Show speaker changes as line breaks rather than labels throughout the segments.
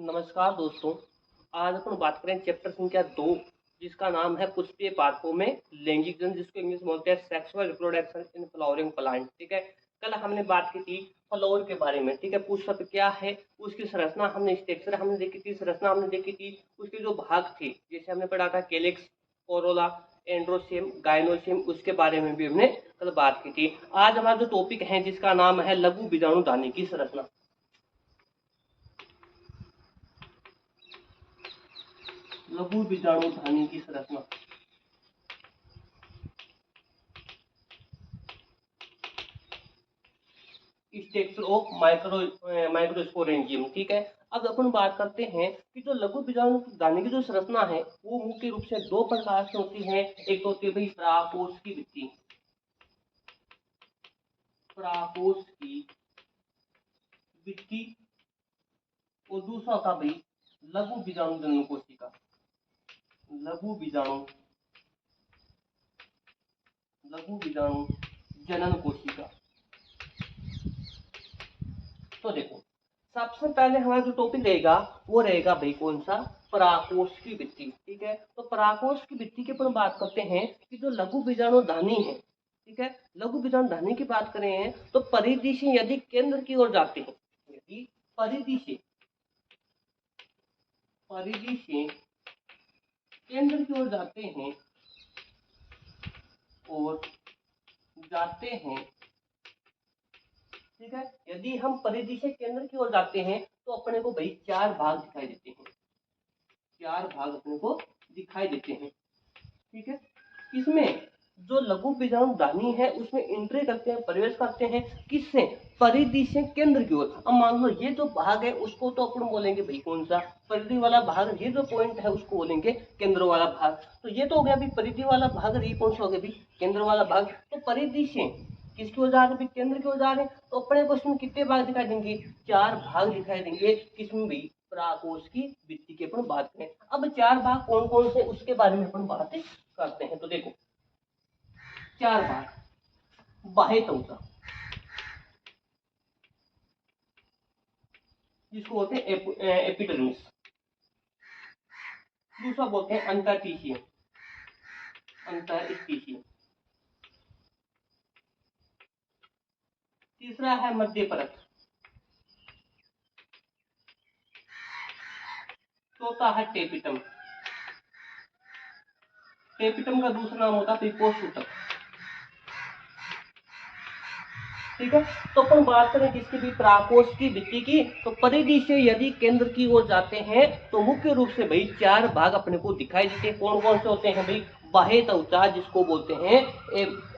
नमस्कार दोस्तों। आज अपन बात करें चैप्टर संख्या 2, जिसका नाम है पुष्पीय पादपों में लैंगिक जन, जिसको इंग्लिश में बोलते हैं sexual reproduction in flowering plant. ठीक है, कल हमने बात की थी फ्लावर के बारे में। ठीक है, पुष्प क्या है, उसकी संरचना हमने, स्ट्रक्चर हमने देखी थी, संरचना हमने देखी थी, उसके जो भाग थे, जैसे हमने पढ़ा था कैलिक्स, कोरोला, एंड्रोसियम, गाइनोसियम, उसके बारे में भी हमने कल बात की थी। आज हमारा जो टॉपिक है जिसका नाम है लघु बीजाणुधानी की संरचना। लघु बीजाणुधानी की संरचना। Structure of microsporangium. ठीक है, अब अपन बात करते हैं कि जो लघु बीजाणुधानी की जो संरचना है वो मुख्य रूप से दो प्रकार से होती है। एक तो होती है भाई परागकोश की भित्ति, परागकोश की भित्ति, और दूसरा होता भाई लघु बीजाणु जनन कोशिका, लघु बीजाणु जनन कोशिका। तो देखो, सबसे पहले हमारा जो टॉपिक रहेगा वो रहेगा भाई कौन सा, परागकोश की भित्ति। ठीक है, तो परागकोश की भित्ति की अपन बात करते हैं कि जो लघु बीजाणुधानी है, ठीक है, लघु बीजाणुधानी की बात करें तो परिधि से यदि केंद्र की ओर जाते हैं, यदि परिधि से केंद्र की ओर जाते हैं ठीक है, यदि हम परिधि से केंद्र की ओर जाते हैं तो अपने को भाई चार भाग दिखाई देते हैं, चार भाग अपने को दिखाई देते हैं। ठीक है, इसमें जो लघु बीजाणुधानी है उसमें एंट्री करते हैं, प्रवेश करते हैं, किससे, परिधि से केंद्र की ओर। अब मान लो ये जो भाग है उसको तो अपन बोलेंगे भाई कौन सा, परिधि वाला भाग। ये जो पॉइंट है उसको बोलेंगे केंद्र वाला भाग। तो ये तो हो गया भाई परिधि वाला भाग, ये कौन सा हो गया भाई, केंद्र वाला भाग। तो परिधि से किसकी ओर जा रहे हैं, केंद्र की ओर जा रहे हैं, तो अपने को इसमें कितने भाग दिखाई देंगे, चार भाग दिखाई देंगे। किसमें भी, परागकोश की भित्ति की अपन बात करें। अब चार भाग कौन कौन से उसके बारे में अपन बात करते हैं। तो देखो, चार भाग, बाह्य त्वचा जिसको बोलते हैं एपिडर्मिस, दूसरा बोलते हैं अंतर्स्टीशियम, तीसरा है मध्य परत, चौथा है टेपिटम, टेपिटम का दूसरा नाम होता है पिपोसूतक। ठीक है, तो अपन बात करें किसकी भी, परागकोश की भित्ति की। तो परिधि से यदि केंद्र की ओर जाते हैं तो मुख्य रूप से भाई चार भाग अपने को दिखाई देते हैं। कौन कौन से होते हैं भाई, बाह्य त्वचा जिसको बोलते हैं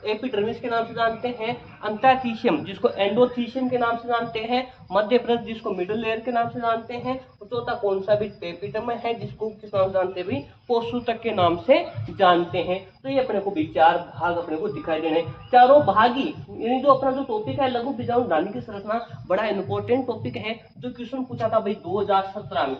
एपिडर्मिस के नाम से जानते हैं, अंतःस्टीशियम जिसको एंडोथीशियम के नाम से जानते हैं, मध्य परत जिसको मिडिल लेयर के नाम से जानते हैं, और चौथा कौन सा भी, टेपिटम है जिसको किस नाम से जानते हैं भाई, पोषूतक के नाम से जानते हैं। तो ये अपने को भी चार भाग अपने को दिखाई दे रहे हैं, चारों भागी। यानी जो अपना जो टॉपिक है लघु बीजाणुधानी की संरचना, बड़ा इंपॉर्टेंट टॉपिक है जो क्वेश्चन पूछा था भाई 2017 में।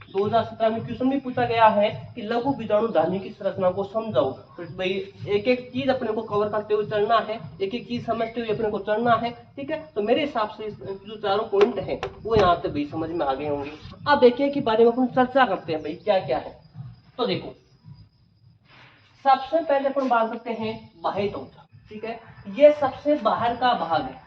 2017 में क्वेश्चन भी पूछा गया है कि लघु बीजाणुधानी की संरचना को समझाओ। तो भाई एक एक चीज अपने को कवर करते हुए चलना है, एक एक चीज समझते हुए अपने को चलना है। ठीक है, तो मेरे हिसाब से जो चारों पॉइंट है वो यहाँ से भाई समझ में आ गए होंगे। अब एक एक के बारे में अपन चर्चा करते हैं भाई क्या क्या है। तो देखो, सबसे पहले अपन बात करते हैं बाह्य त्वचा। ठीक है, ये सबसे बाहर का भाग है,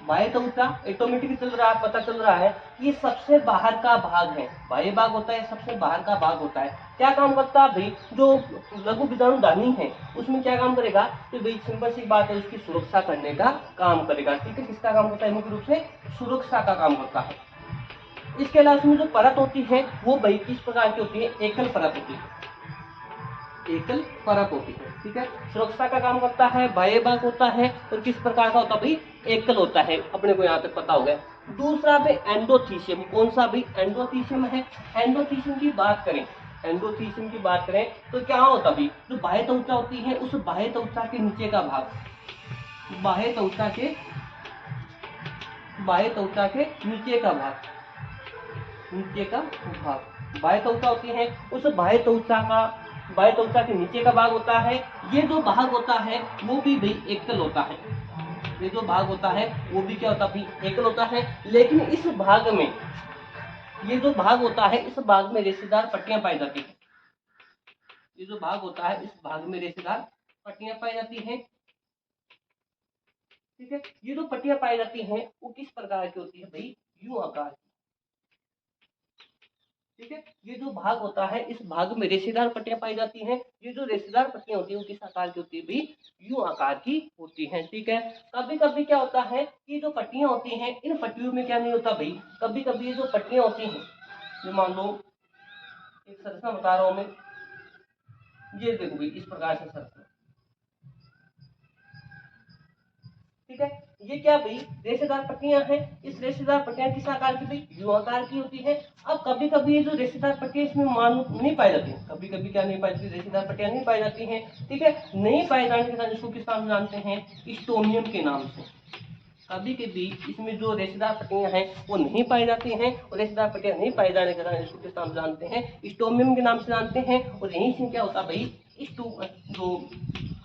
बाह्य त्वचा ऑटोमेटिक चल रहा है, पता चल रहा है ये सबसे बाहर का भाग है। बाह्य भाग होता है, सबसे बाहर का भाग होता है। क्या काम करता है भाई, जो लघु बीजाणुधानी है उसमें क्या काम करेगा, तो भाई सिंपल सी बात है, उसकी सुरक्षा करने का काम करेगा। ठीक है, किसका काम करता है, मुख्य रूप से सुरक्षा का काम करता है। इसके अलावा उसमें जो परत होती है वो भाई किस प्रकार की होती है, एकल परत होती है, एकल परत होती है। ठीक है, सुरक्षा का काम करता है, बाह्य भाग होता है, और किस प्रकार का होता है भाई, एकल होता है, अपने को यहाँ तक पता हो गया। दूसरा पे एंडोथीशियम, कौन सा भी, एंडोथीशियम है। एंडोथीशियम की बात करें, एंडोथीशियम की बात करें तो क्या होता भी, जो बाह्य त्वचा होती है उस बाह्य त्वचा के नीचे का भाग, बाह्य त्वचा के नीचे का भाग, बाह्य त्वचा होती है, उस बाह्य त्वचा के नीचे का भाग होता है। ये जो भाग होता है वो भी भाई एकल होता है, ये जो भाग होता है वो भी क्या होता है, एकल होता है। लेकिन इस भाग में ये जो भाग होता है इस भाग में रेशेदार पट्टियां पाई जाती हैं। ये जो भाग होता है इस भाग में रेशेदार पट्टियां पाई जाती हैं। ठीक है, ये जो पट्टियां पाई जाती हैं वो किस प्रकार की होती है भाई, यू आकार की। ठीक है, ये जो भाग होता है इस भाग में रेशेदार पट्टियां पाई जाती हैं। ये जो रेशेदार पट्टियां होती है वो किस आकार की होती है भाई, यू आकार की होती हैं। ठीक है, कभी कभी क्या होता है कि जो पट्टियां होती हैं इन पट्टियों में क्या नहीं होता भाई, कभी कभी ये जो पट्टियां होती हैं, जो मान लो एक संरचना बता रहा हूं मैं, ये देखो भाई इस प्रकार से संरचना। ठीक है, ये क्या भाई रेशेदार पट्टियां हैं। इस रेशेदार पट्टियां किस आकार की भाई, यू आकार की होती है। अब कभी कभी ये जो रेशेदार पट्टियां इसमें मान नहीं पाई जाती, कभी कभी क्या नहीं पाई जाती, रेशेदार पट्टियां नहीं पाई जाती हैं। ठीक है, नहीं पाए जाने के कारण इसको किस नाम से जानते हैं, स्टोमियम के नाम से। कभी कभी इसमें जो रेशेदार पट्टियां हैं वो नहीं पाई जाती हैं, और रेशेदार पट्टियां नहीं पाए जाने के कारण इसको किस नाम से जानते हैं, स्टोमियम के नाम से जानते हैं। और यहीं से क्या होता है भाई, जो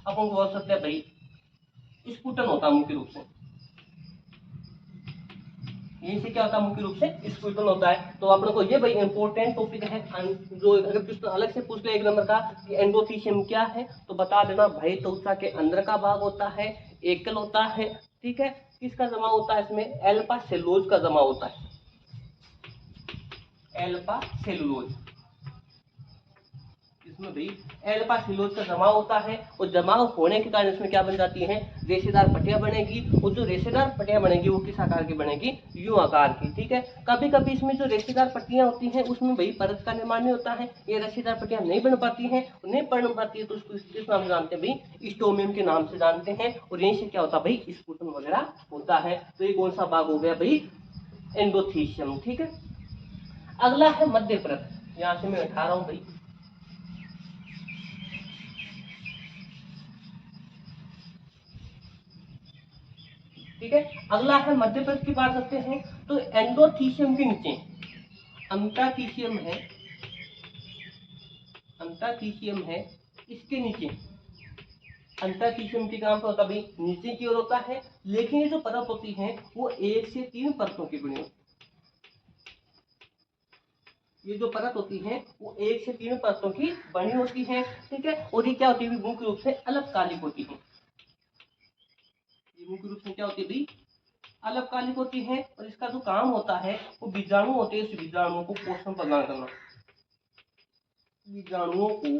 अपन बोल सकते हैं भाई स्फुटन होता है मुख्य रूप से। यहीं से क्या होता है, मुख्य रूप से स्फुटन होता है। तो आप लोग को ये भाई इंपॉर्टेंट टॉपिक है, जो अगर कुछ अलग से पूछ ले एक नंबर का कि एंडोथीशियम क्या है, तो बता देना भाई त्वचा के अंदर का भाग होता है, एकल होता है। ठीक है, किसका जमा होता है इसमें, एल्फा सेलुलोज का जमा होता है, एल्फा सेलुलोज। इसमें भाई एल्फा सेलुलोज का जमा होता है, और जमा होने के कारण इसमें क्या बन जाती है, रेशेदार पट्टियां बनेगी। और जो रेशेदार पट्टियां बनेगी वो किस आकार की बनेगी, यू आकार की। ठीक है, कभी कभी इसमें जो रेशेदार पट्टियां होती हैं उसमें भाई परत का निर्माण नहीं होता है, ये रेशेदार पट्टियां नहीं बन पाती हैं, नहीं बन पाती है तो उसको किस नाम से जानते हैं भाई, स्टोमियम के नाम से जानते हैं। और यहीं से क्या होता है भाई, स्फुटन वगैरह होता है। तो ये कौन सा भाग हो गया भाई, एंडोथीशियम। ठीक है, अगला है मध्य परत, यहाँ से मैं उठा रहा हूँ भाई। ठीक है, अगला है मध्य परत की बात करते हैं। तो एंडोथीशियम के नीचे अंटाथीशियम है, अंटाथीशियम है, इसके नीचे अंटाथीशियम के काम पे होता भाई नीचे की ओर होता है। लेकिन ये जो परत होती है वो 1 से 3 परतों की बनी होती है। ये जो परत होती है वो 1 से 3 परतों की बनी होती है। ठीक है, और ये क्या होती है, मुख्य रूप से अल्पकालिक होती है। ये मुख्य रूप से क्या होती है भाई, अल्पकालिक होती है। और इसका जो काम होता है वो बीजाणु होते हैं, इस बीजाणुओं को पोषण प्रदान करना, बीजाणुओं को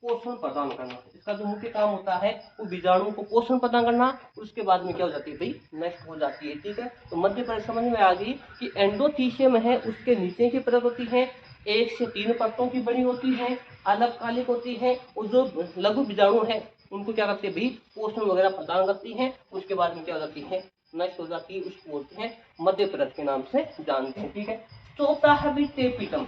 पोषण प्रदान करना। इसका जो मुख्य काम होता है वो बीजाणुओं को पोषण प्रदान करना। उसके बाद में क्या हो जाती है भाई, नष्ट हो जाती है। ठीक है, तो मध्य परत समझ में आ गई कि एंडोथीशियम है उसके नीचे की परत होती है, 1 से 3 परतों की बनी होती है, अल्पकालिक होती है। और जो लघु बीजाणु है उनको क्या करते हैं भाई, पोषण वगैरह प्रदान करती है। उसके बाद में क्या हो जाती है, नष्ट हो जाती है। उसको बोलते हैं मध्य परत के नाम से जानते हैं। ठीक है, चौथा है भाई टेपिटम।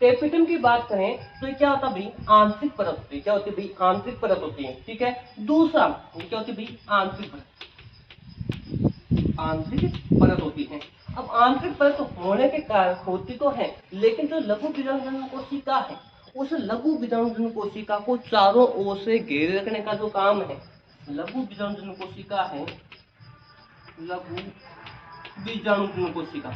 टेपिटम की बात करें तो ये क्या होता है भाई, आंतरिक परत होती है। क्या होती है भाई, आंतरिक परत होती है। ठीक है, दूसरा ये क्या होती है भाई, आंतरिक परत, आंतरिक परत होती है। अब आंतरिक परत होने के कारण होती तो है, लेकिन जो लघु बीजाणु कोशिका है उस लघु बीजाणु कोशिका को चारों ओर से घेरे रखने का जो काम है, लघु बीजाणु कोशिका है, लघु बीजाणु कोशिका,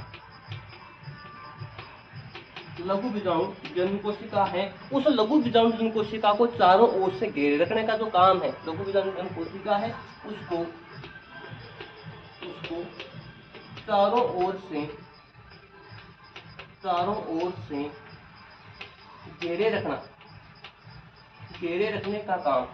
लघु बीजाणु जन्म कोशिका है, उस लघु बीजाणु जन्म कोशिका को चारों ओर से घेरे रखने का जो काम है, लघु बीजाणु जन्म कोशिका है उसको उसको चारों ओर से घेरे रखना, घेरे रखने का काम,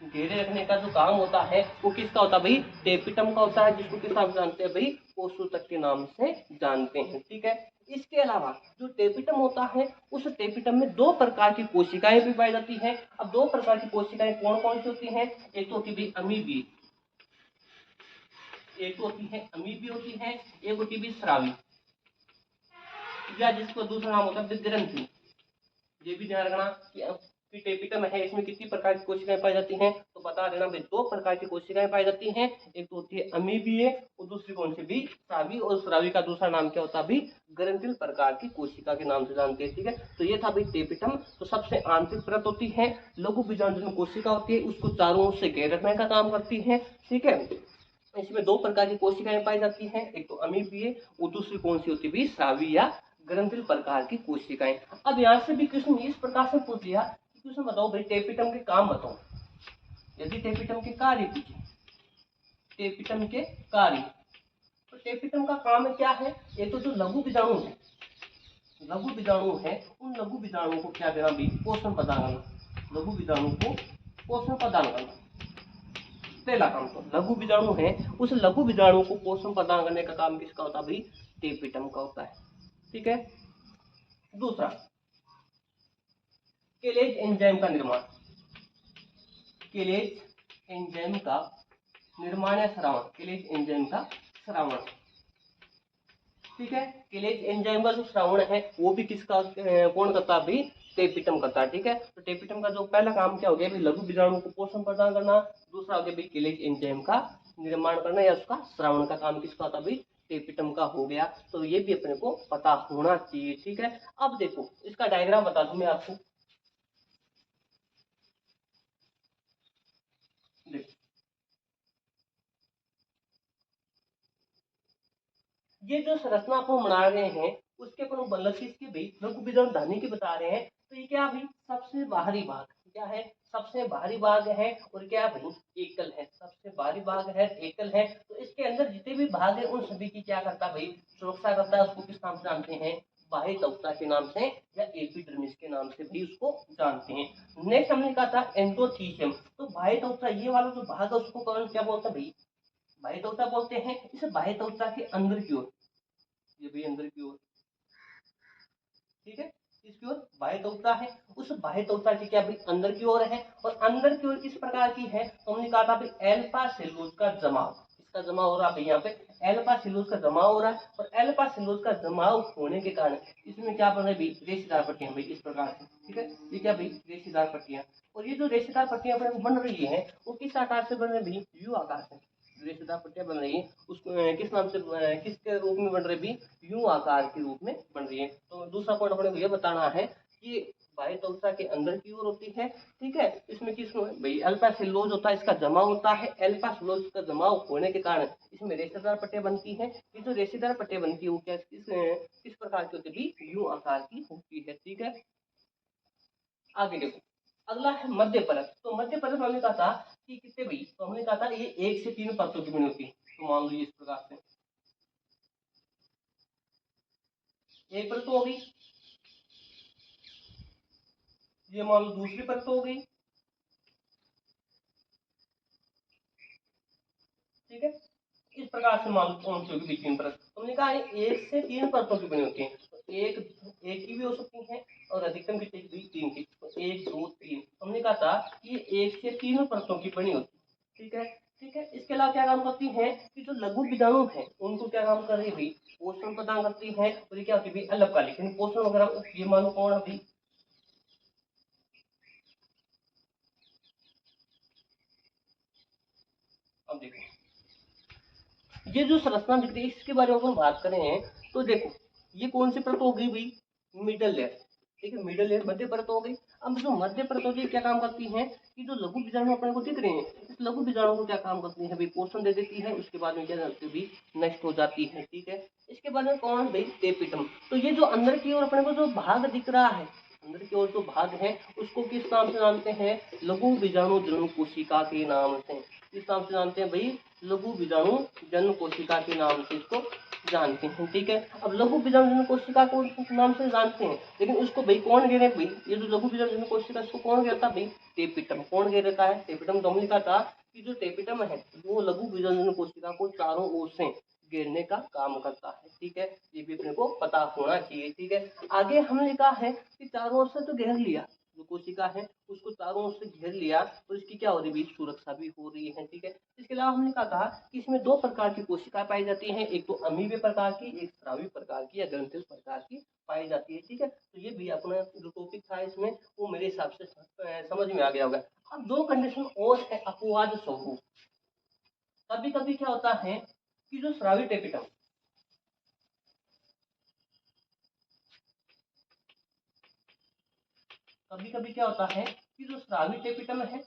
घेरे रखने का जो काम होता है वो किसका होता है भाई, टेपिटम का होता है, जिसको किस नाम से जानते हैं भाई, कोषोतक के नाम से जानते हैं। ठीक है, इसके अलावा जो टेपिटम होता है उस टेपिटम में 2 प्रकार की कोशिकाएं भी पाई जाती हैं। अब 2 प्रकार की कोशिकाएं कौन कौन सी होती हैं, एक तो होती है अमीबी, एक तो होती है अमीबी होती है, एक होती है स्रावी, या जिसको दूसरा नाम होता है ग्रंथि। ये भी ध्यान रखना कि टेपिटम है इसमें कितनी प्रकार की कोशिकाएं पाई जाती हैं, तो बता देना भाई 2 प्रकार की कोशिकाएं पाई जाती हैं, एक तो होती है अमीबीय और दूसरी कौन सी भी, स्रावी। और स्रावी का दूसरा नाम क्या होता है भी, ग्रंथिल प्रकार की कोशिका के नाम से जानते हैं। ठीक है, तो ये था भाई टेपिटम। तो सबसे आंतरिक परत होती है, लघु बीजाणु कोशिका होती है, उसको चारों ओर से घेरे रखने का काम करती है। ठीक है, इसमें दो प्रकार की कोशिकाएं पाई जाती हैं, एक तो अमीबीय और दूसरी कौन सी होती है, श्रावी या ग्रंथिल प्रकार की कोशिकाएं। अब यहाँ से भी क्वेश्चन इस प्रकार से पूछ लिया कि क्वेश्चन बताओ भाई टेपिटम के काम बताओ। यदि टेपिटम के कार्य पूछे, टेपिटम के कार्य, तो टेपिटम का काम क्या है, एक तो जो लघु बीजाणु है, लघु बीजाणु है, उन लघु बीजाणुओं को क्या देना भाई, पोषण प्रदान करना, लघु बीजाणु को पोषण प्रदान करना। पहला काम तो लघु बीजाणु है, उस लघु बीजाणु को पोषण प्रदान करने का काम किसका होता है भाई, टेपिटम का होता है। ठीक है। दूसरा, केलेज एंजाइम का निर्माण, केलेज एंजाइम का निर्माण या श्रावण, केलेज एंजाइम का श्रावण। ठीक है। केलेज एंजाइम का जो श्रावण है वो भी किसका कौन करता है भाई, टेपिटम करता है। ठीक है। तो टेपिटम का जो पहला काम क्या हो गया भाई, लघु बीजाणु को पोषण प्रदान करना, दूसरा हो गया भाई केलेज एंजाइम का निर्माण करना या उसका श्रावण का काम किसका होता है भाई, टेपिटम का हो गया। तो ये भी अपने को पता होना चाहिए। ठीक है। अब देखो इसका डायग्राम बता दूं मैं आपको। देखो ये जो संरचना अपन बना रहे हैं उसके अपन मतलब किसकी भाई, लघु बीजाणु धानी की बता रहे हैं। तो ये क्या भाई, सबसे बाहरी भाग क्या है, सबसे बाहरी भाग है, और क्या भाई, एकल है, सबसे बाहरी भाग है, एकल है। तो इसके अंदर जितने भी भाग है उन सभी की क्या करता है भाई, सुरक्षा करता है। उसको किस नाम से जानते हैं, बाह्य त्वचा के नाम से या एपिडर्मिस के नाम से भी उसको जानते हैं। नेक्स्ट हमने कहा था एंडोथीलियम। तो बाह्य त्वचा ये वाला जो भाग है उसको कौन क्या बोलते हैं भाई, बाह्य त्वचा बोलते हैं। इस बाह्य त्वचा के अंदर की ओर, ये भी अंदर की ओर, ठीक है, इसकी ओर बाह्य त्वचा है, उस बाह्य त्वचा की क्या भाई अंदर की ओर है। और अंदर की ओर किस प्रकार की है, तो हमने कहा था भाई एल्फा सेलुलोज का जमाव, इसका जमाव हो रहा है यहाँ पे, एल्फा सेलुलोज का जमाव हो रहा है। और एल्फा सेलुलोज का जमाव होने के कारण इसमें क्या बन रहा है भाई, रेशेदार पट्टियां भाई इस प्रकार से। ठीक है, ये क्या भाई, रेशेदार पट्टियां। और ये जो रेशेदार पट्टियां अपने को बन रही है वो किस आकार से बन रही है भाई, यू आकार से रेशेदार पट्टियां बन रही है। उसको किस नाम से किसके रूप में बन रही है भाई, यू आकार के रूप में बन रही है। तो दूसरा पॉइंट अपने को ये बताना है कि बाह्य त्वचा के अंदर की ओर होती है। ठीक है, इसमें किस भाई अल्फा सेलुलोज होता है, इसका जमाव होता है। अल्फा सेलुलोज का जमाव होने के कारण इसमें रेशेदार पट्टियां बनती हैं। ये जो रेशेदार पट्टियां बनती है वो क्या किस प्रकार की होती है, यू आकार की होती है। ठीक है। आगे देखो, अगला है मध्य परत। तो मध्य परत हमने कहा था कि कितने भाई, तो हमने कहा था ये 1 से 3 परतों की बनी होती है। तो मान लो इस प्रकार से एक परत हो गई, ये मान लो दूसरी परत हो गई। ठीक है, इस प्रकार से मान लो कौन सी होगी 3 परत। हमने कहा 1 से 3 परतों की बनी होती है। तो एक की भी हो सकती है और अधिकतम कितनी की, 3 की। तो 1 2 3 हमने कहा था कि 1 से 3 परतों की बनी होती है। ठीक है। ठीक है, इसके अलावा क्या काम करती है कि जो लघु बीजाणु है उनको क्या काम कर रही है भाई, पोषण प्रदान करती है। और ये क्या होती है भाई, अल्पकालिक यानी पोषण वगैरह, ये मानो कौन है भाई, अब देखो ये जो संरचना दिख रही है इसके बारे में अपन बात करें तो देखो ये कौन सी परत हो गई भाई, मिडल लेयर। ठीक है, मिडल लेयर मध्य परत हो गई। अब जो मध्य परत होगी क्या काम करती है कि जो लघु बीजाणु अपने को दिख रहे हैं, इस लघु बीजाणु को क्या काम करती है भाई, पोषण दे देती है। उसके बाद में क्या करती है भाई, नष्ट हो जाती है। ठीक है, इसके बाद में कौन भाई, टेपिटम। तो ये जो अंदर की ओर अपने को जो भाग दिख रहा है, अंदर की ओर जो भाग है उसको किस नाम से जानते हैं, लघु बीजाणु जन्म कोशिका के नाम से। किस नाम से जानते हैं भाई, लघु बीजाणु जन्म कोशिका के नाम से इसको जानते हैं। ठीक है, अब लघु बीजाणु जन्म कोशिका को नाम से जानते हैं, लेकिन उसको भाई कौन घेरे भाई, ये जो लघु बीजाणु जन्म कोशिका इसको कौन घेरता भाई, टेपिटम। कौन घेरता है, टेपिटम। तो हमने कहा था कि जो टेपिटम है वो लघु बीजाणु जन्म कोशिका को चारों ओर से घेरने का काम करता है। ठीक है, ये भी अपने को पता होना चाहिए। ठीक है, आगे हमने कहा है कि चारों ओर से तो घेर लिया, जो कोशिका है उसको चारों ओर से घेर लिया, और इसकी क्या हो रही है, सुरक्षा भी हो रही है। ठीक है, इसके अलावा हमने कहा था कि इसमें दो प्रकार की कोशिका पाई जाती हैं, एक तो अमीबे प्रकार की, एक स्रावी प्रकार की या ग्रंथिल प्रकार की पाई जाती है। ठीक है, तो ये भी अपना जो टॉपिक था इसमें वो मेरे हिसाब से समझ में आ गया होगा। अब दो कंडीशन और है अपवाद स्वरूप। कभी कभी क्या होता है कि जो स्रावी टेपिटम, कभी कभी क्या होता है कि जो स्रावी टेपिटम है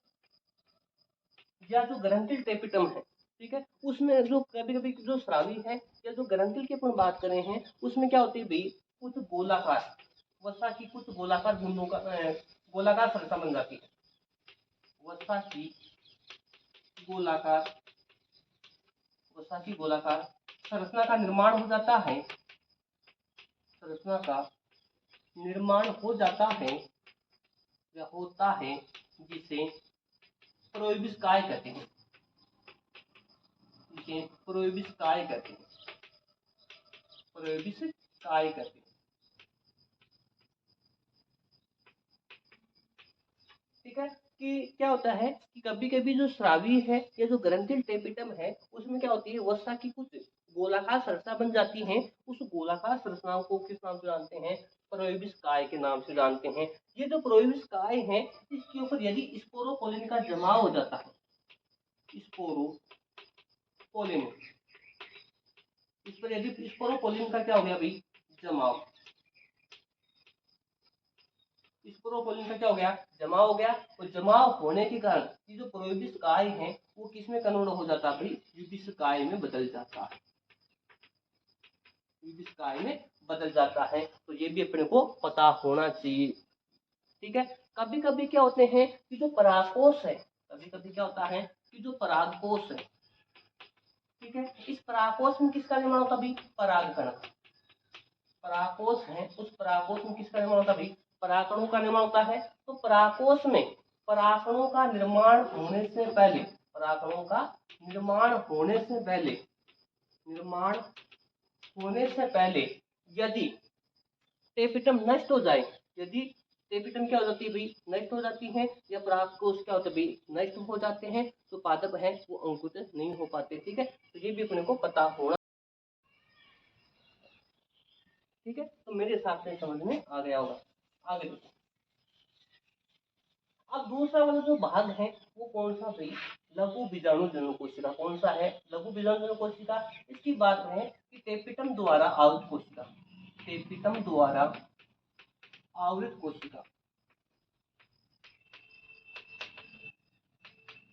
या जो ग्रंथिल टेपिटम है, ठीक है। उसमें जो कभी कभी जो स्रावी है या जो ग्रंथिल की अपन बात करें हैं, उसमें क्या होती है भाई, कुछ गोलाकार वसा की कुछ गोलाकार बूंदों का गोलाकार संरचना बन जाती है। वसा की गोलाकार वसा की गोलाकार संरचना का निर्माण हो जाता है। संरचना का निर्माण हो जाता है या होता है, जिसे प्रोइबिस काय कहते हैं। जिसे प्रोइबिस काय कहते हैं। प्रोइबिस काय कहते हैं। ठीक है। कि क्या होता है कि कभी कभी जो स्रावी है या जो ग्रंथिल टेपिटम है, उसमें क्या होती है, वसा की कुछ गोलाकार संरचना बन जाती है। उस गोलाकार संरचनाओं को किस नाम से जानते हैं, प्रोइबिस काय के नाम से जानते हैं। ये जो प्रोइबिस काय है, इसके ऊपर यदि स्पोरोपोलिन का जमाव हो जाता है, स्पोरोपोलिन, इस पर यदि स्पोरोपोलिन का क्या हो गया भाई, जमाव, स्पोरोपोलिन का क्या हो गया, जमाव हो गया। और जमाव होने के कारण ये जो प्रोइबिस काय है वो किस में कन्वर्ट हो जाता है भाई, यूबिस काय में बदल जाता है। यूबिस काय में बदल जाता है। तो ये भी अपने को पता होना चाहिए। ठीक है। कभी कभी क्या होते हैं कि जो परागकोश है, कभी कभी क्या होता है कि जो परागकोश है, ठीक है, इस परागकोश में किसका निर्माण होता है भाई, परागकण का। परागकोश है, उस परागकोश में किसका निर्माण होता है भाई, परागकणों का निर्माण होता है। तो परागकोश में परागकणों का निर्माण होने से पहले, परागकणों का निर्माण होने से पहले, निर्माण होने से पहले यदि टेपिटम नष्ट हो जाए, यदि टेपिटम क्या हो जाती है भाई, नष्ट हो जाती है, या परागकोश क्या होता है भाई, नष्ट हो जाते हैं, तो पादप है वो अंकुरित नहीं हो पाते। ठीक है। तो ये भी अपने को पता होना। ठीक है। तो मेरे हिसाब से समझ में आ गया होगा। आगे देखो। अब दूसरा वाला जो भाग है वो कौन सा भाई, लघु बीजाणु जन्म कोशिका। कौन सा है, लघु बीजाणु जन्म कोशिका। इसकी बात है कि टेपिटम द्वारा आवृत कोशिका, टेपिटम द्वारा आवृत कोशिका,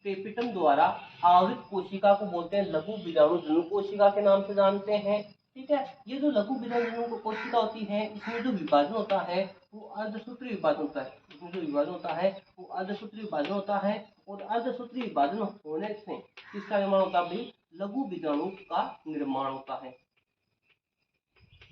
टेपिटम द्वारा आवृत कोशिका को बोलते हैं लघु बीजाणु जन्म कोशिका के नाम से जानते हैं। ठीक है। ये जो लघु बीजाणु जन्म कोशिका होती है, इसमें जो विभाजन होता है वो अर्धसूत्री विभाजन होता है। इसमें जो विभाजन होता है वो अर्धसूत्री विभाजन होता है। और अर्धसूत्री विभाजन होने से किसका निर्माण होता है भाई, लघु बीजाणु का निर्माण होता है।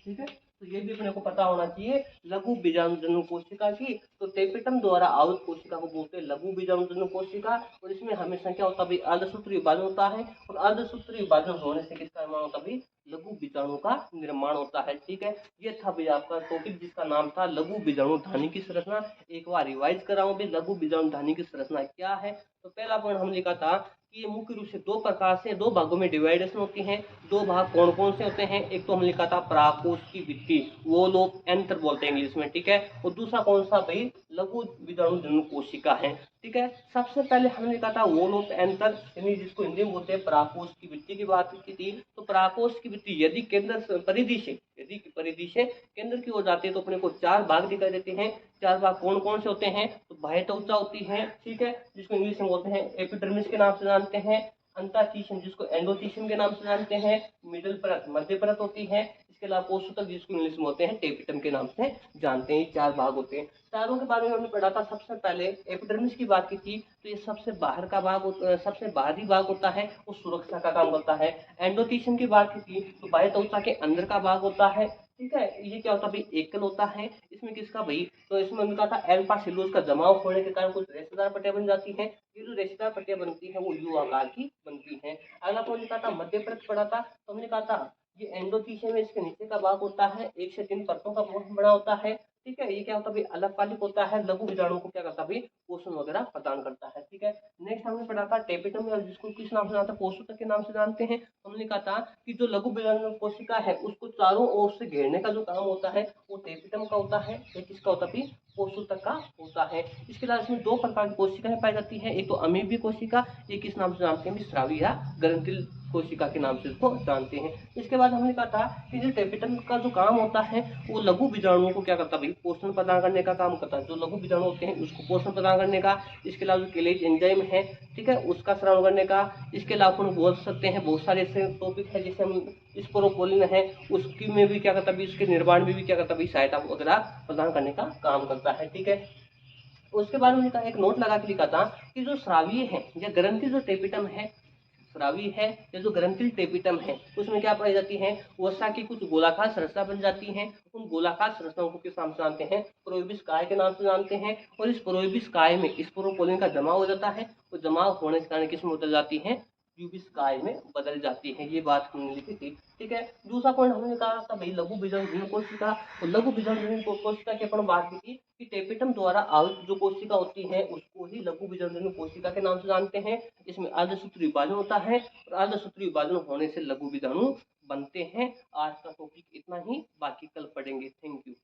ठीक है। तो ये भी अपने को पता होना चाहिए लघु बीजाणु जन्म कोशिका की। तो टेपिटम द्वारा आवृत कोशिका को बोलते हैं लघु बीजाणु जन्म कोशिका। और इसमें हमेशा क्या होता है, अर्धसूत्री विभाजन होता है। और अर्धसूत्री विभाजन होने से किसका निर्माण होता है, लघु बीजाणु का निर्माण होता है। ठीक है। ये था भाई आपका टॉपिक जिसका नाम था लघु बीजाणु धानी की संरचना। एक बार रिवाइज कराऊं भाई, लघु बीजाणु धानी की संरचना क्या है। तो पहला पॉइंट हमने लिखा था कि ये मुख्य रूप से दो प्रकार से, दो भागों में डिवाइडेशन होती है। दो भाग कौन कौन से होते हैं, एक तो हमने लिखा था परागकोश की भित्ति, वो लोग एंथर बोलते हैं इंग्लिश में। ठीक है। और दूसरा कौन सा भाई, लघु बीजाणु जन्म कोशिका है। ठीक है। सबसे पहले हमने लिखा था वॉल ऑफ एंथर, यानी जिसको हिंदी में बोलते हैं परागकोश की भित्ति की बात की थी। तो परागकोश की भित्ति यदि केंद्र परिधि से, यदि परिधि से केंद्र की ओर जाती है तो अपने को चार भाग दिखाई देते हैं। चार भाग कौन कौन से होते हैं, तो बाह्य त्वचा होती है। ठीक है। जिसको इंग्लिश में बोलते हैं एपिडर्मिस के नाम से जानते हैं। अंतःशिशन जिसको एंडोशिशन के नाम से जानते हैं। मिडल परत, मध्य परत होती है। इसके अलावा पोषक जिसको इंग्लिश में होते हैं टेपिटम के नाम से जानते हैं। चार भाग होते हैं। चारों के बारे में हमने पढ़ा था। सबसे पहले एपिडर्मिस की बात की थी, तो ये सबसे बाहर का भाग, सबसे बाहरी भाग होता है, वो सुरक्षा का काम करता है। एंडोशिशन की बात की थी तो बाह्य त्वचा के अंदर का भाग होता है। ठीक है। ये क्या होता है भाई, एकल होता है। इसमें किसका भाई, तो इसमें उनका था एल्फा सेलुलोज का जमाव होने के कारण कुछ रेशेदार पट्टियां बन जाती हैं। ये जो रेशेदार पट्टियां बनती हैं वो यू आकार की बनती हैं। अगला कौन लिखा था, मध्य परत पढ़ा था। तो हमने कहा था ये एंडोथीशियम में इसके नीचे का भाग होता है, 1 से 3 परतों का बना होता है। ठीक है। ये क्या होता है भाई, अलगपालिक होता है। लघु बीजाणु को क्या करता है भाई, पोषण वगैरह प्रदान करता है। ठीक है। नेक्स्ट हमने पढ़ा था टेपिटम, जिसको किस नाम से जानते हैं, पोषक के नाम से जानते हैं। हमने कहा था कि जो लघु बीजाणु कोशिका है उसको चारों ओर से घेरने का जो काम होता है वो टेपिटम का होता है। ये किसका होता है भाई, कोषों तक का होता है। इसके अलावा इसमें 2 प्रकार की कोशिकाएं पाई जाती हैं, एक तो अमीबी कोशिका, एक किस नाम से जानते हैं, स्रावी या ग्रंथिल कोशिका के नाम से इसको जानते हैं। इसके बाद हमने कहा था कि जो टेपिटम का जो काम होता है वो लघु बीजाणुओं को क्या करता है भाई, पोषण प्रदान करने का काम करता है। जो लघु बीजाणु होते हैं उसको पोषण प्रदान करने का। इसके अलावा जो केलेज एंजाइम है, ठीक है, उसका श्रवण करने का। इसके अलावा अपन बोल सकते हैं बहुत सारे ऐसे टॉपिक है जैसे हम स्पोरोपोलिन है, उसकी में भी क्या करता है, उसके निर्माण में भी क्या करता है, सहायता वगैरह प्रदान करने का काम करता है। ठीक है, उसके बाद मैंने कहा एक नोट लगा के लिखा था कि जो श्रावीय है या ग्रंथि जो टेपिटम है, श्रावी है या जो ग्रंथिल टेपिटम है, उसमें क्या पाई जाती है, वसा की कुछ गोलाकार संरचना बन जाती है। उन गोलाकार संरचनाओं को किस नाम से जानते हैं, प्रोइबिस काय के नाम से जानते हैं। और इस प्रोइबिस काय में स्पोरोपोलिन का जमा हो जाता है, वो जमा होने के कारण किसमें बदल जाती है, ट्यूबिस काय में बदल जाती है। ये बात हमने लिखी थी। ठीक है, दूसरा पॉइंट हमने कहा था भाई लघु बीजाणु कोशिका। और लघु बीजाणु कोशिका की अपन बात की थी कि टेपिटम द्वारा आवृत जो कोशिका होती है उसको ही लघु बीजाणु कोशिका के नाम से जानते हैं। इसमें अर्धसूत्री विभाजन होता है और अर्धसूत्री विभाजन होने से लघु बीजाणु बनते हैं। आज का टॉपिक इतना ही, बाकी कल पढ़ेंगे। Thank you.